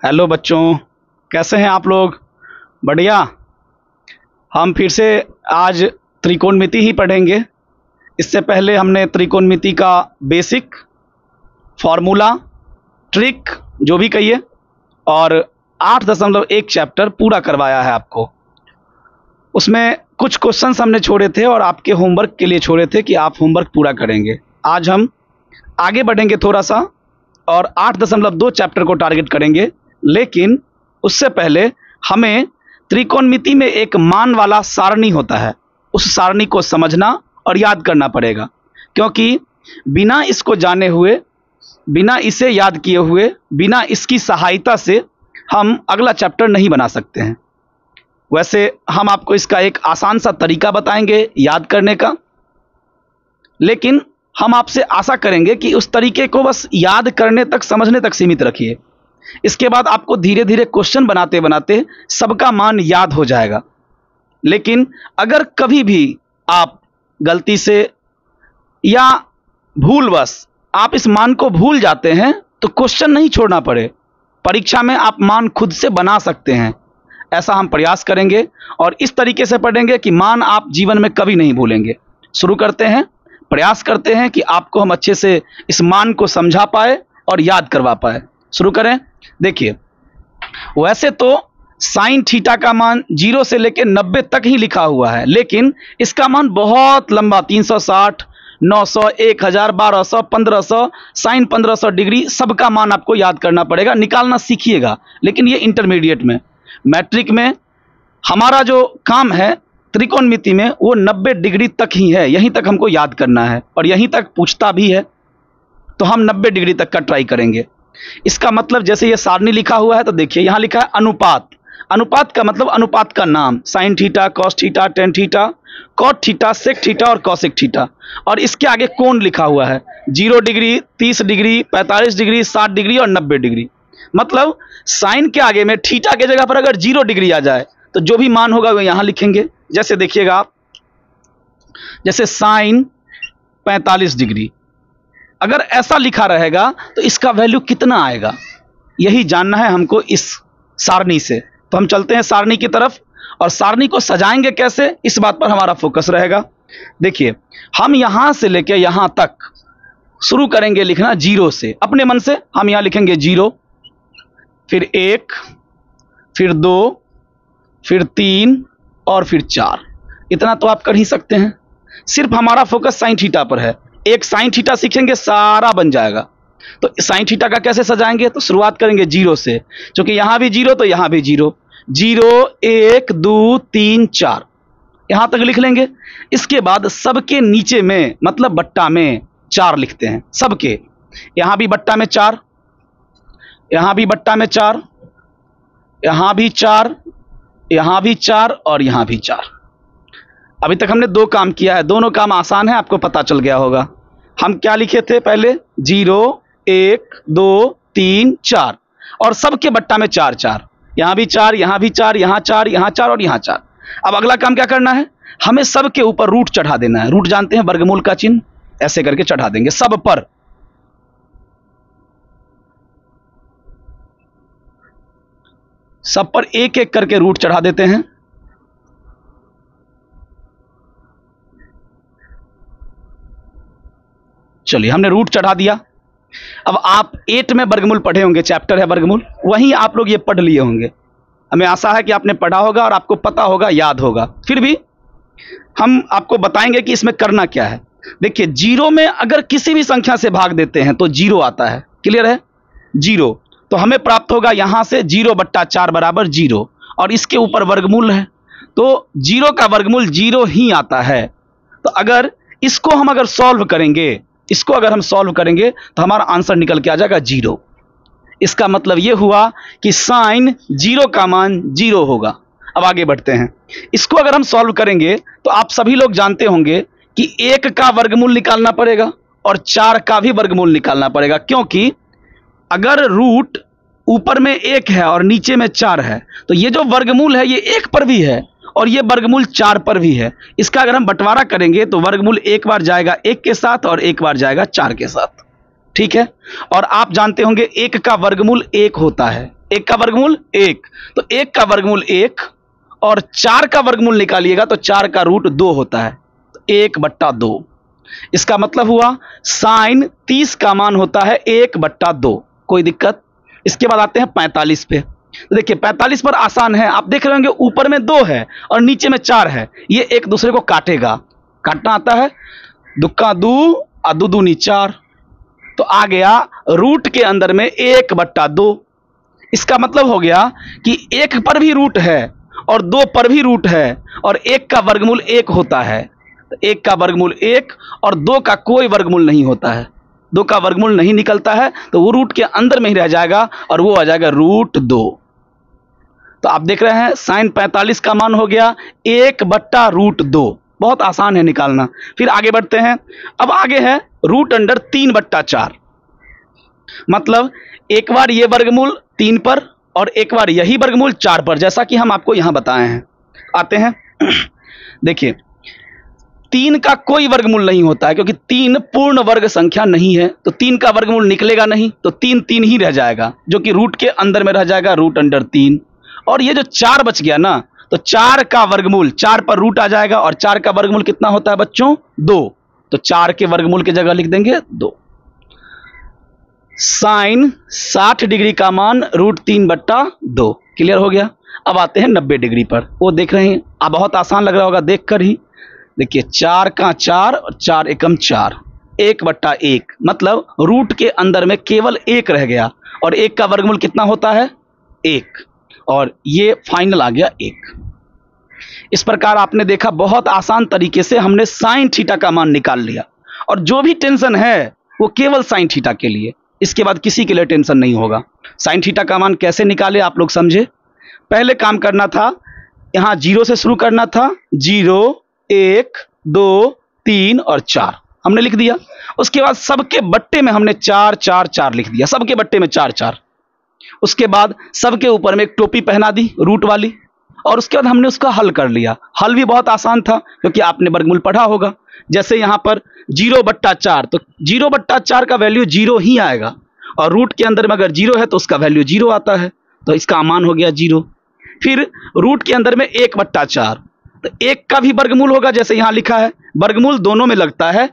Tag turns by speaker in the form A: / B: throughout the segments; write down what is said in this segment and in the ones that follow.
A: Hello बच्चों, कैसे हैं आप लोग? बढ़िया। हम फिर से आज त्रिकोणमिति ही पढ़ेंगे। इससे पहले हमने त्रिकोणमिति का बेसिक, फॉर्मूला, ट्रिक, जो भी कहिए, और 8.1 चैप्टर पूरा करवाया है आपको। उसमें कुछ क्वेश्चंस हमने छोड़े थे और आपके होमवर्क के लिए छोड़े थे कि आप होमवर्क पूरा करेंगे। आज हम आगे बढ़ेंगे थोड़ा सा और 8.2 चैप्टर को टारगेट करेंगे, लेकिन उससे पहले हमें त्रिकोणमिति में एक मान वाला सारणी होता है, उस सारणी को समझना और याद करना पड़ेगा, क्योंकि बिना इसको जाने हुए, बिना इसे याद किए हुए, बिना इसकी सहायता से हम अगला चैप्टर नहीं बना सकते हैं। वैसे हम आपको इसका एक आसान सा तरीका बताएंगे याद करने का, लेकिन हम आपसे आशा करेंगे कि उस तरीके को बस याद करने तक, समझने तक सीमित रखिए। इसके बाद आपको धीरे धीरे क्वेश्चन बनाते बनाते सबका मान याद हो जाएगा। लेकिन अगर कभी भी आप गलती से या भूलवश आप इस मान को भूल जाते हैं तो क्वेश्चन नहीं छोड़ना पड़े, परीक्षा में आप मान खुद से बना सकते हैं। ऐसा हम प्रयास करेंगे और इस तरीके से पढ़ेंगे कि मान आप जीवन में कभी नहीं भूलेंगे। शुरू करते हैं, प्रयास करते हैं कि आपको हम अच्छे से इस मान को समझा पाए और याद करवा पाए। शुरू करें। देखिए, वैसे तो साइन थीटा का मान 0 से लेकर 90 तक ही लिखा हुआ है, लेकिन इसका मान बहुत लंबा, 360, 900, 1000, 1200, 1500, साइन 1500 डिग्री, सबका मान आपको याद करना पड़ेगा। निकालना सीखिएगा, लेकिन ये इंटरमीडिएट में। मैट्रिक में हमारा जो काम है त्रिकोणमिति में, वो 90 डिग्री तक ही है, यहीं तक हमको याद करना है और यहीं तक पूछता भी है, तो हम 90 डिग्री तक का ट्राई करेंगे। इसका मतलब जैसे ये सारणी लिखा हुआ है तो देखिए यहाँ लिखा है अनुपात। अनुपात का मतलब अनुपात का नाम, sine theta, cos theta, tan theta, cot theta, sec theta और कॉसेक थीटा। और इसके आगे कोण लिखा हुआ है, 0 डिग्री, 30 डिग्री, 45 डिग्री, 60 डिग्री और 90 डिग्री। मतलब साइन के आगे में थीटा के जगह पर अगर 0 डिग्री आ जाए तो जो भी मान होगा वो यहाँ लिखेंगे। जैसे देखिएगा आप, जैसे साइन 45 डिग्री, अगर ऐसा लिखा रहेगा तो इसका वैल्यू कितना आएगा, यही जानना है हमको इस सारणी से। तो हम चलते हैं सारणी की तरफ, और सारणी को सजाएंगे कैसे, इस बात पर हमारा फोकस रहेगा। देखिए, हम यहां से लेकर यहां तक शुरू करेंगे लिखना 0 से, अपने मन से। हम यहां लिखेंगे 0, फिर 1, फिर 2, फिर 3 और फिर 4। इतना तो आप कर ही सकते हैं। सिर्फ हमारा फोकस साइन थीटा पर है। एक साइन थीटा सीखेंगे, सारा बन जाएगा। तो साइन थीटा का कैसे सजाएंगे, तो शुरुआत करेंगे 0 से, क्योंकि यहां भी 0 तो यहां भी 0। 0, 1, 2, 3, 4, यहां तक लिख लेंगे। इसके बाद सबके नीचे में, मतलब बट्टा में 4 लिखते हैं सबके। यहां भी बट्टा में 4, यहां भी बट्टा में 4, यहां भी 4, यहां भी 4 और यहां भी 4। अभी तक हमने 2 काम किया है, दोनों काम आसान है, आपको पता चल गया होगा। हम क्या लिखे थे पहले, 0, 1, 2, 3, 4 और सबके बट्टा में 4 4, यहां भी 4, यहां भी 4, यहां 4, यहां 4 और यहां 4। अब अगला काम क्या करना है, हमें सबके ऊपर रूट चढ़ा देना है। रूट जानते हैं, वर्गमूल का चिन्ह, ऐसे करके चढ़ा देंगे सब पर। सब पर एक एक करके रूट चढ़ा देते हैं। चलिए, हमने रूट चढ़ा दिया। अब आप 8 में वर्गमूल पढ़े होंगे, चैप्टर है वर्गमूल, वहीं आप लोग ये पढ़ लिए होंगे। हमें आशा है कि आपने पढ़ा होगा और आपको पता होगा, याद होगा। फिर भी हम आपको बताएंगे कि इसमें करना क्या है। देखिए, 0 में अगर किसी भी संख्या से भाग देते हैं तो 0 आता है। क्लियर है? 0 तो हमें प्राप्त होगा यहां से 0/4 बराबर 0, और इसके ऊपर वर्गमूल है तो 0 का वर्गमूल 0 ही आता है। तो अगर इसको हम अगर सॉल्व करेंगे, इसको अगर हम सॉल्व करेंगे तो हमारा आंसर निकल के आ जाएगा 0। इसका मतलब यह हुआ कि साइन 0 का मान 0 होगा। अब आगे बढ़ते हैं। इसको अगर हम सॉल्व करेंगे तो आप सभी लोग जानते होंगे कि 1 का वर्गमूल निकालना पड़ेगा और 4 का भी वर्गमूल निकालना पड़ेगा, क्योंकि अगर रूट ऊपर में 1 है और नीचे में 4 है तो ये जो वर्गमूल है ये 1 पर भी है और ये वर्गमूल 4 पर भी है। इसका अगर हम बंटवारा करेंगे तो वर्गमूल एक बार जाएगा 1 के साथ और एक बार जाएगा 4 के साथ। ठीक है? और आप जानते होंगे 1 का वर्गमूल 1 होता है, 1 का वर्गमूल 1, तो 1 का वर्गमूल 1 और 4 का वर्गमूल निकालिएगा तो 4 का रूट 2 होता है, 1/2। इसका मतलब हुआ साइन 30 का मान होता है 1/2। कोई दिक्कत? इसके बाद आते हैं 45 पे। तो देखिए 45 पर आसान है, आप देख रहे होंगे ऊपर में 2 है और नीचे में 4 है, ये एक दूसरे को काटेगा। काटना आता है, दुक्का दू और दू दूनी 4, तो आ गया रूट के अंदर में 1/2। इसका मतलब हो गया कि 1 पर भी रूट है और 2 पर भी रूट है और 1 का वर्गमूल 1 होता है। 1 का वर्गमूल 1 और 2 का कोई वर्गमूल नहीं होता है, 2 का वर्गमूल नहीं निकलता है, तो वो रूट के अंदर में ही रह जाएगा और वो आ जाएगा √2। तो आप देख रहे हैं साइन 45 का मान हो गया 1/√2। बहुत आसान है निकालना। फिर आगे बढ़ते हैं। अब आगे है √3/4, मतलब एक बार ये वर्गमूल 3 पर और एक बार यही वर्गमूल 4 पर, जैसा कि हम आपको यहां बताए हैं। आते हैं देखिए 3 का कोई वर्गमूल नहीं होता है, क्योंकि 3 पूर्ण वर्ग संख्या नहीं है, तो 3 का वर्गमूल निकलेगा नहीं, तो 3 3 ही रह जाएगा, जो कि रूट के अंदर में रह जाएगा √3। और ये जो 4 बच गया ना, तो 4 का वर्गमूल 4 पर रूट आ जाएगा और 4 का वर्गमूल कितना होता है बच्चों? 2, तो 4 के वर्गमूल की जगह लिख देंगे 2। साइन 60 डिग्री का मान √3/2। क्लियर हो गया? अब आते हैं 90 डिग्री पर। वो देख रहे हैं, अब बहुत आसान लग रहा होगा देखकर ही। देखिए 4 का 4 और 4 एकम 4, 1/1, मतलब रूट के अंदर में केवल 1 रह गया और 1 का वर्गमूल कितना होता है? 1, और ये फाइनल आ गया 1। इस प्रकार आपने देखा बहुत आसान तरीके से हमने साइन थीटा का मान निकाल लिया, और जो भी टेंशन है वो केवल साइन थीटा के लिए, इसके बाद किसी के लिए टेंशन नहीं होगा। साइन थीटा का मान कैसे निकाले आप लोग समझे? पहले काम करना था, यहां 0 से शुरू करना था, 0 1 2 3 और 4 हमने लिख दिया। उसके बाद सबके बट्टे में हमने 4 4 4 लिख दिया, सबके बट्टे में 4 4। उसके बाद सबके ऊपर में एक टोपी पहना दी रूट वाली, और उसके बाद हमने उसका हल कर लिया। हल भी बहुत आसान था, क्योंकि आपने वर्गमूल पढ़ा होगा। जैसे यहां पर 0/4, तो 0/4 का वैल्यू 0 ही आएगा, और रूट के अंदर में अगर 0 है तो उसका वैल्यू 0 आता है, तो इसका मान हो गया 0। फिर रूट के अंदर में 1/4, तो 1 का भी वर्गमूल होगा, जैसे यहां लिखा है, वर्गमूल दोनों में लगता है,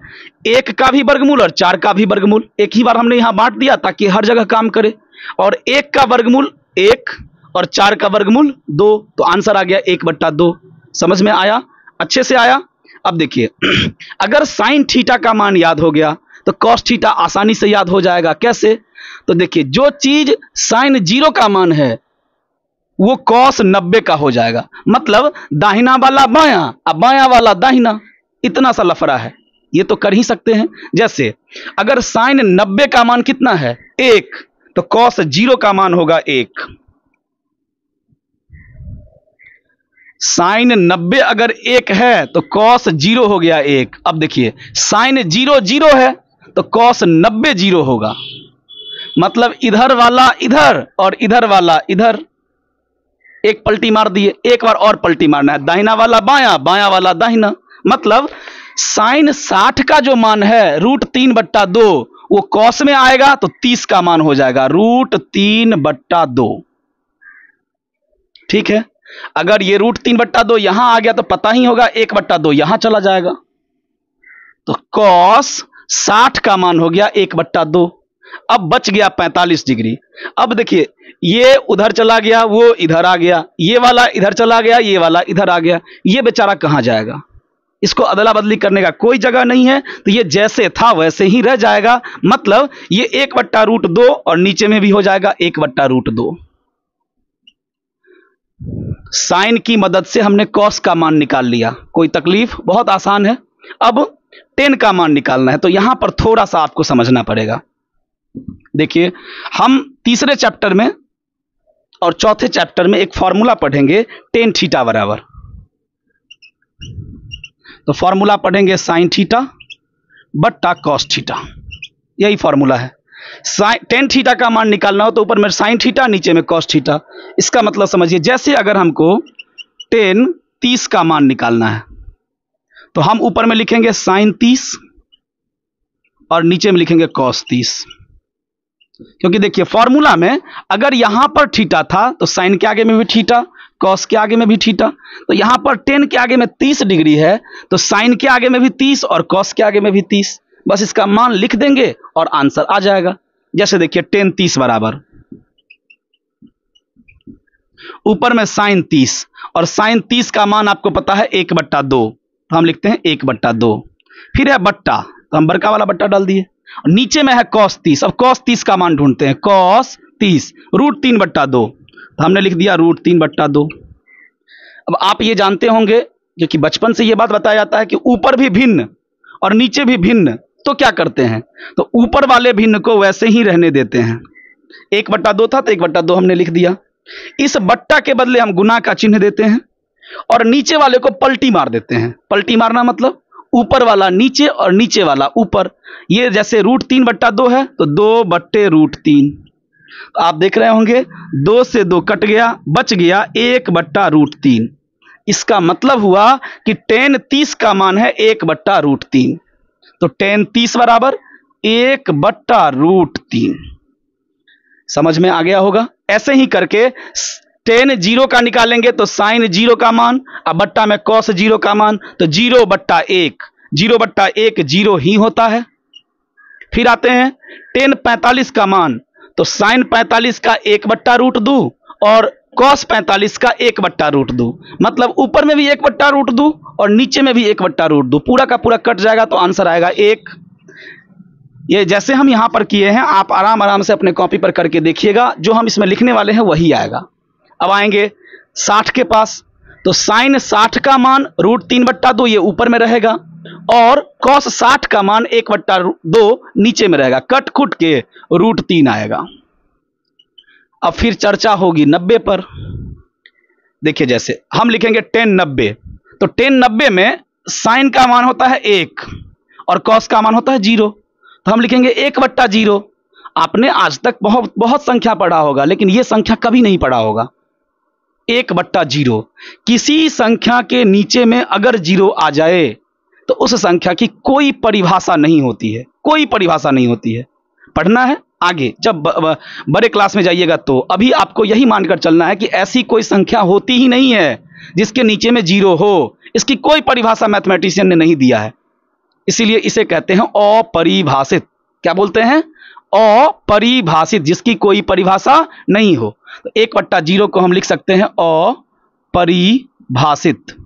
A: 1 का भी वर्गमूल और 4 का भी वर्गमूल। एक ही बार हमने यहां बांट दिया ताकि हर जगह काम करे। और 1 का वर्गमूल 1 और 4 का वर्गमूल 2, तो आंसर आ गया 1/2। समझ में आया? अच्छे से आया? अब देखिए अगर साइन थीटा का मान याद हो गया तो कॉस थीटा आसानी से याद हो जाएगा। कैसे? तो देखिए जो चीज साइन 0 का मान है वो कॉस 90 का हो जाएगा, मतलब दाहिना वाला बायां और बायां वाला दाहिना, इतना सा लफड़ा है, ये तो कर ही सकते हैं। जैसे अगर साइन 90 का मान कितना है? 1, तो कॉस 0 का मान होगा 1। साइन 90 अगर 1 है तो कॉस 0 हो गया 1। अब देखिए साइन 0 0 है तो कॉस 90 0 होगा, मतलब इधर वाला इधर और इधर वाला इधर। एक पलटी मार दिए, एक बार और पलटी मारना है, दाहिना वाला बायां, बायां वाला दाहिना, मतलब साइन 60 का जो मान है √3/2 वो कॉस में आएगा तो 30 का मान हो जाएगा √3/2। ठीक है? अगर ये √3/2 यहां आ गया तो पता ही होगा 1/2 यहां चला जाएगा, तो कॉस 60 का मान हो गया 1/2। अब बच गया 45 डिग्री। अब देखिए ये उधर चला गया, वो इधर आ गया, ये वाला इधर चला गया, ये वाला इधर आ गया, ये बेचारा कहां जाएगा? इसको अदला बदली करने का कोई जगह नहीं है, तो ये जैसे था वैसे ही रह जाएगा, मतलब ये 1/√2 और नीचे में भी हो जाएगा 1/√2। साइन की मदद से हमने कॉस का मान निकाल लिया, कोई तकलीफ? बहुत आसान है। अब टेन का मान निकालना है, तो यहां पर थोड़ा सा आपको समझना पड़ेगा। देखिए हम तीसरे चैप्टर में और चौथे चैप्टर में एक फॉर्मूला पढ़ेंगे टेन थीटा बराबर। तो फॉर्मूला पढ़ेंगे साइन थीटा बट्टा कॉस थीटा, यही फॉर्मूला है। टेन थीटा का मान निकालना हो तो ऊपर में साइन थीटा, नीचे में कॉस थीटा। इसका मतलब समझिए, जैसे अगर हमको टेन 30 का मान निकालना है तो हम ऊपर में लिखेंगे साइन 30 और नीचे में लिखेंगे कॉस 30। क्योंकि देखिए फॉर्मूला में अगर यहां पर थीटा था तो साइन के आगे में भी थीटा, कॉस के आगे में भी थीटा, तो यहां पर टेन के आगे में 30 डिग्री है तो साइन के आगे में भी 30 और कॉस के आगे में भी 30। बस इसका मान लिख देंगे और आंसर आ जाएगा। जैसे देखिए टेन 30 बराबर, ऊपर में साइन 30 और साइन 30 का मान आपको पता है 1/2, तो हम लिखते हैं 1/2। फिर है बट्टा, तो हम बड़का वाला बट्टा डाल दिए। नीचे में है cos 30, अब cos 30 का मान ढूंढते हैं, cos 30 √3/2, तो हमने लिख दिया √3/2। अब आप ये जानते होंगे क्योंकि बचपन से ये बात बताया जाता है कि ऊपर भी भिन्न और नीचे भी भिन्न, तो क्या करते हैं, तो ऊपर वाले भिन्न को वैसे ही रहने देते हैं। 1/2 था तो 1/2 हमने लिख दिया। इस बट्टा के बदले हम गुना का चिन्ह देते हैं और नीचे वाले को पलटी मार देते हैं। पलटी मारना मतलब ऊपर वाला नीचे और नीचे वाला ऊपर। ये जैसे √3/2 है तो 2/√3। तो आप देख रहे होंगे 2 से 2 कट गया, बच गया 1/√3। इसका मतलब हुआ कि tan 30 का मान है 1/√3, तो tan 30 बराबर 1/√3। समझ में आ गया होगा। ऐसे ही करके tan 0 का निकालेंगे तो sin 0 का मान, अब बट्टा में cos 0 का मान, तो 0/1, 0/1 0 ही होता है। फिर आते हैं tan 45 का मान, तो sin 45 का 1/√2 और cos 45 का 1/√2, मतलब ऊपर में भी 1/√2 और नीचे में भी 1/√2, पूरा का पूरा कट जाएगा तो आंसर आएगा 1। ये जैसे हम यहां पर किए हैं आप आराम आराम से अपने कॉपी पर करके देखिएगा, जो हम इसमें लिखने वाले हैं वही आएगा। अब आएंगे 60 के पास, तो साइन 60 का मान √3/2 ये ऊपर में रहेगा और cos 60 का मान 1/2 नीचे में रहेगा, कट खुट के √3 आएगा। अब फिर चर्चा होगी 90 पर। देखिए जैसे हम लिखेंगे tan 90, तो tan 90 में साइन का मान होता है 1 और cos का मान होता है 0, तो हम लिखेंगे 1/0। आपने आज तक बहुत संख्या पढ़ा होगा लेकिन यह संख्या कभी नहीं पढ़ा होगा। 1/0, किसी संख्या के नीचे में अगर 0 आ जाए तो उस संख्या की कोई परिभाषा नहीं होती है, कोई परिभाषा नहीं होती है। पढ़ना है आगे, जब बड़े क्लास में जाइएगा तो। अभी आपको यही मानकर चलना है कि ऐसी कोई संख्या होती ही नहीं है जिसके नीचे में 0 हो। इसकी कोई परिभाषा मैथमेटिशियन ने नहीं दिया है, इसीलिए इसे कहते हैं अपरिभाषित। क्या बोलते हैं? अपरिभाषित, जिसकी कोई परिभाषा नहीं हो। तो 1/0 को हम लिख सकते हैं अपरिभाषित।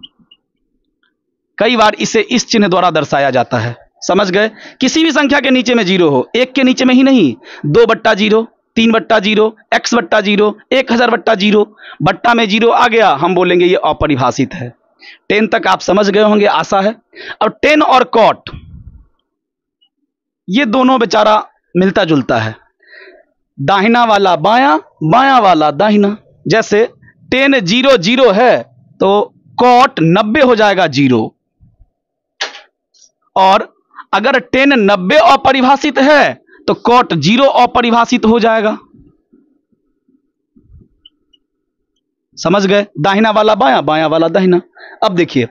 A: कई बार इसे इस चिन्ह द्वारा दर्शाया जाता है, समझ गए। किसी भी संख्या के नीचे में 0 हो, 1 के नीचे में ही नहीं, 2/0, 3/0, x/0, 1000/0, बट्टा में 0 आ गया, हम बोलेंगे ये अपरिभाषित है। 10 तक आप समझ गए होंगे, आशा है। अब tan और cot ये दोनों बेचारा मिलता जुलता है, दाहिना वाला बायां, बायां वाला दाहिना। जैसे tan 0 0 है तो cot 90 हो जाएगा 0, और अगर tan 90 अपरिभाषित है तो cot 0 अपरिभाषित हो जाएगा। समझ गए, दाहिना वाला बायां, बायां वाला दाहिना। अब देखिए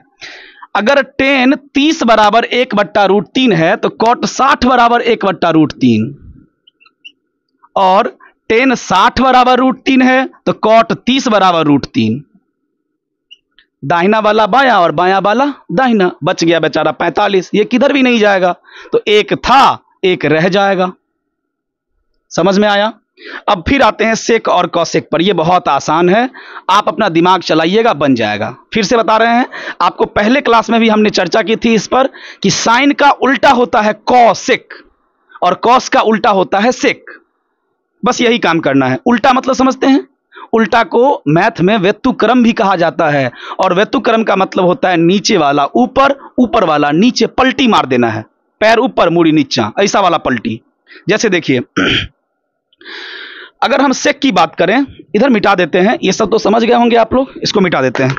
A: अगर tan 30 बराबर 1/√3 है तो cot 60 बराबर 1/√3, और tan 60 बराबर √3 है तो cot 30 बराबर √3। दाहिना वाला बायां और बायां वाला दाहिना, बच गया बेचारा 45, ये किधर भी नहीं जाएगा, तो एक था एक रह जाएगा। समझ में आया। अब फिर आते हैं सेक और कॉसेक पर। ये बहुत आसान है, आप अपना दिमाग चलाइएगा, बन जाएगा। फिर से बता रहे हैं आपको, पहले क्लास में भी हमने चर्चा की थी इस पर कि साइन का उल्टा होता है कॉसेक और कॉस का उल्टा होता है सेक। बस यही काम करना है। उल्टा मतलब समझते हैं, उल्टा को मैथ में व्यत्युक्रम भी कहा जाता है, और व्यत्युक्रम का मतलब होता है नीचे वाला ऊपर, ऊपर वाला नीचे, पलटी मार देना है, पैर ऊपर मुड़ी नीचा, ऐसा वाला पलटी। जैसे देखिए अगर हम सेक की बात करें, इधर मिटा देते हैं, ये सब तो समझ गए होंगे आप लोग, इसको मिटा देते हैं।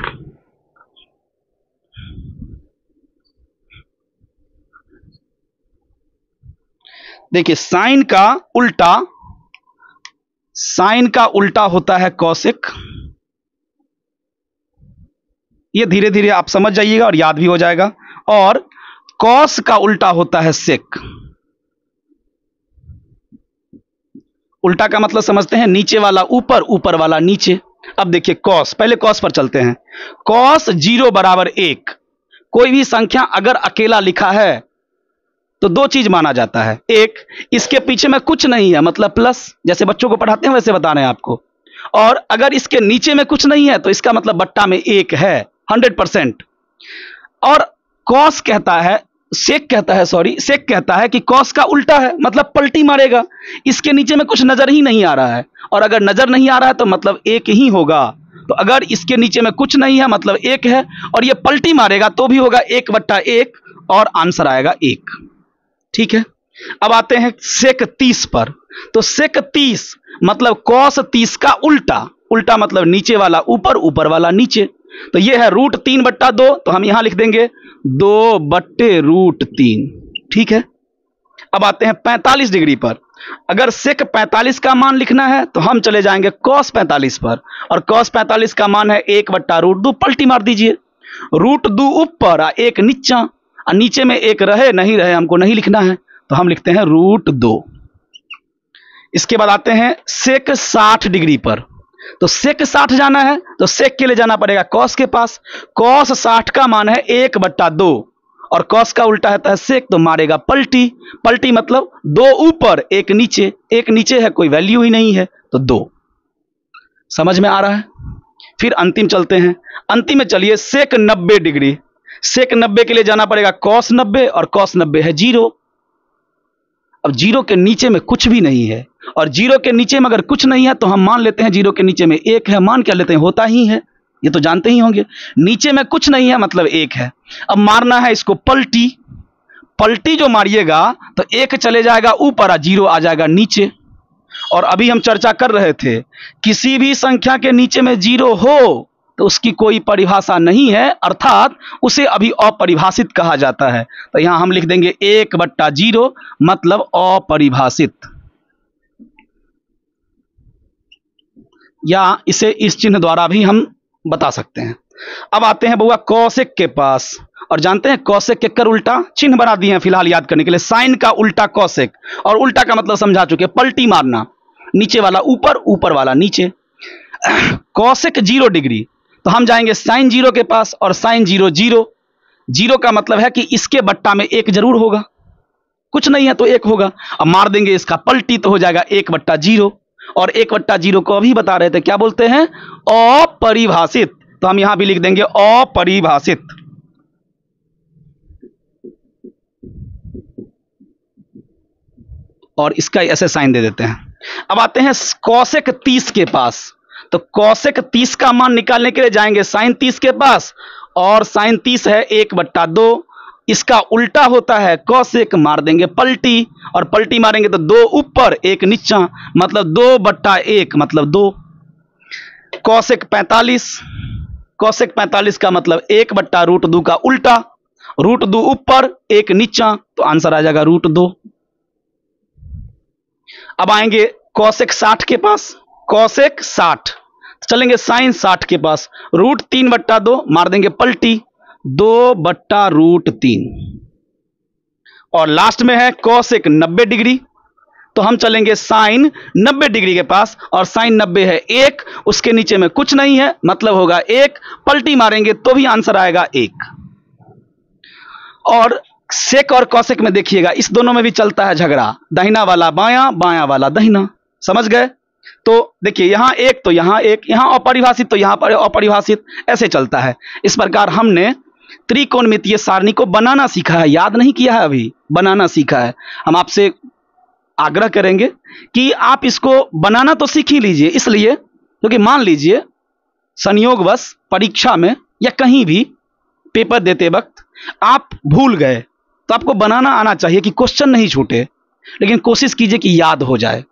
A: देखिए साइन का उल्टा होता है कॉसेक। ये धीरे धीरे आप समझ जाइएगा और याद भी हो जाएगा। और कॉस का उल्टा होता है सेक, उल्टा का मतलब समझते हैं, नीचे वाला ऊपर, ऊपर वाला नीचे। अब देखिए कॉस, पहले कॉस पर चलते हैं। कॉस 0 बराबर 1। कोई भी संख्या अगर अकेला लिखा है तो दो चीज माना जाता है। एक, इसके पीछे में कुछ नहीं है मतलब प्लस, जैसे बच्चों को पढ़ाते हैं वैसे बता रहे हैं आपको। और अगर इसके नीचे में कुछ नहीं है तो इसका मतलब बट्टा में 1 है 100%। और कॉस कहता है, सेक कहता है कि कॉस का उल्टा है, मतलब पलटी मारेगा। इसके नीचे में कुछ नजर ही नहीं आ रहा है, और अगर नजर नहीं आ रहा है तो मतलब 1 ही होगा। तो अगर इसके नीचे में कुछ नहीं है मतलब 1 है, और ये पलटी मारेगा तो भी होगा 1/1, और आंसर आएगा 1। ठीक है। अब आते हैं सेक 30 पर। तो सेक 30 मतलब कॉस 30 का उल्टा, उल्टा मतलब नीचे वाला ऊपर, ऊपर वाला नीचे। तो ये है √3/2, तो हम यहां लिख देंगे 2/√3। ठीक है। अब आते हैं 45 डिग्री पर। अगर सेक 45 का मान लिखना है तो हम चले जाएंगे कॉस 45 पर, और कॉस 45 का मान है 1/√2। पलटी मार दीजिए, √2 ऊपर और 1 नीचा, और नीचे में 1 रहे नहीं रहे हमको नहीं लिखना है, तो हम लिखते हैं √2। इसके बाद आते हैं सेक 60 डिग्री पर। तो सेक 60 जाना है तो सेक के लिए जाना पड़ेगा कॉस के पास। कॉस 60 का मान है 1/2, और कॉस का उल्टा है सेक, तो मारेगा पलटी। पलटी मतलब 2 ऊपर 1 नीचे, 1 नीचे है कोई वैल्यू ही नहीं है तो 2। समझ में आ रहा है। फिर अंतिम चलते हैं। अंतिम में चलिए सेक 90 डिग्री। सेक 90 के लिए जाना पड़ेगा कॉस 90, और कॉस 90 है 0। अब 0 के नीचे में कुछ भी नहीं है, और 0 के नीचे में अगर कुछ नहीं है तो हम मान लेते हैं 0 के नीचे में 1 है। मान क्या लेते हैं, होता ही है, ये तो जानते ही होंगे। नीचे में कुछ नहीं है मतलब 1 है। अब मारना है इसको पलटी। पलटी जो मारिएगा तो 1 चले जाएगा ऊपर और 0 आ जाएगा नीचे। और अभी हम चर्चा कर रहे थे, किसी भी संख्या के नीचे में 0 हो तो उसकी कोई परिभाषा नहीं है, अर्थात उसे अभी अपरिभाषित कहा जाता है। तो यहां हम लिख देंगे 1/0 मतलब अपरिभाषित, या इसे इस चिन्ह द्वारा भी हम बता सकते हैं। अब आते हैं बउआ कौशिक के पास, और जानते हैं कौशिक के कर उल्टा चिन्ह बना दिए हैं फिलहाल याद करने के लिए। साइन का उल्टा कौशिक, और उल्टा का मतलब समझा चुके, पलटी मारना, नीचे वाला ऊपर, ऊपर वाला नीचे। कौशिक 0 डिग्री, तो हम जाएंगे साइन 0 के पास, और साइन 0 0। 0 का मतलब है कि इसके बट्टा में 1 जरूर होगा, कुछ नहीं है तो 1 होगा। अब मार देंगे इसका पलटी तो हो जाएगा 1/0, और 1/0 को अभी बता रहे थे क्या बोलते हैं, अपरिभाषित। तो हम यहां भी लिख देंगे अपरिभाषित। और इसका ऐसे साइन दे देते हैं। अब आते हैं कौशिक 30 के पास। तो कौशिक 30 का मान निकालने के लिए जाएंगे साइन 30 के पास, और साइन 30 है 1/2। इसका उल्टा होता है कौशिक, मार देंगे पलटी, और पलटी मारेंगे तो 2 ऊपर 1 नीचा, मतलब 2/1 मतलब 2। कौशिक 45, कौशिक 45 का मतलब 1/√2 का उल्टा, √2 ऊपर 1 नीचा, तो आंसर आ जाएगा √2। अब आएंगे कौशिक 60 के पास। कौशिक 60 चलेंगे साइन 60 के पास, √3/2 मार देंगे पलटी, 2/√3। और लास्ट में है कौशिक 90 डिग्री। तो हम चलेंगे साइन 90 डिग्री के पास, और साइन 90 है 1, उसके नीचे में कुछ नहीं है मतलब होगा 1। पलटी मारेंगे तो भी आंसर आएगा 1। और सेक और कौशिक में देखिएगा इस दोनों में भी चलता है झगड़ा, दाहिना वाला बायां, बायां वाला दाहिना। समझ गए। तो देखिए यहां 1 तो यहां 1, यहां अपरिभाषित तो यहां पर अपरिभाषित, ऐसे चलता है। इस प्रकार हमने त्रिकोणमितीय सारणी को बनाना सीखा है, याद नहीं किया है अभी, बनाना सीखा है। हम आपसे आग्रह करेंगे कि आप इसको बनाना तो सीख ही लीजिए, इसलिए क्योंकि मान लीजिए संयोगवश परीक्षा में या कहीं भी पेपर देते वक्त आप भूल गए, तो आपको बनाना आना चाहिए कि क्वेश्चन नहीं छूटे, लेकिन कोशिश कीजिए कि याद हो जाए।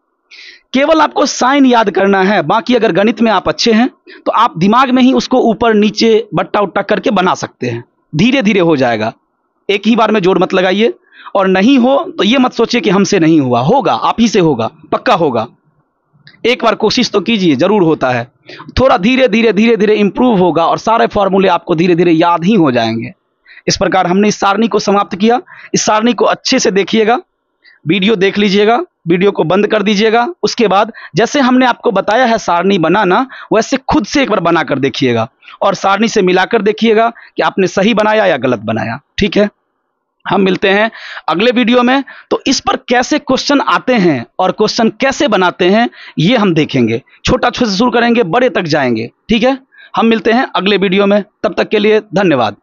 A: केवल आपको साइन याद करना है, बाकी अगर गणित में आप अच्छे हैं तो आप दिमाग में ही उसको ऊपर नीचे बट्टा उट्टा करके बना सकते हैं, धीरे धीरे हो जाएगा। एक ही बार में जोर मत लगाइए, और नहीं हो तो ये मत सोचिए कि हमसे नहीं हुआ, होगा, आप ही से होगा, पक्का होगा। एक बार कोशिश तो कीजिए, जरूर होता है। थोड़ा धीरे धीरे धीरे धीरे इंप्रूव होगा, और सारे फॉर्मूले आपको धीरे धीरे याद ही हो जाएंगे। इस प्रकार हमने इस सारणी को समाप्त किया। इस सारणी को अच्छे से देखिएगा, वीडियो देख लीजिएगा, वीडियो को बंद कर दीजिएगा। उसके बाद जैसे हमने आपको बताया है सारणी बनाना, वैसे खुद से एक बार बना कर देखिएगा और सारणी से मिलाकर देखिएगा कि आपने सही बनाया या गलत बनाया। ठीक है, हम मिलते हैं अगले वीडियो में। तो इस पर कैसे क्वेश्चन आते हैं और क्वेश्चन कैसे बनाते हैं ये हम देखेंगे। छोटा छोटा से शुरू करेंगे, बड़े तक जाएंगे। ठीक है, हम मिलते हैं अगले वीडियो में। तब तक के लिए धन्यवाद।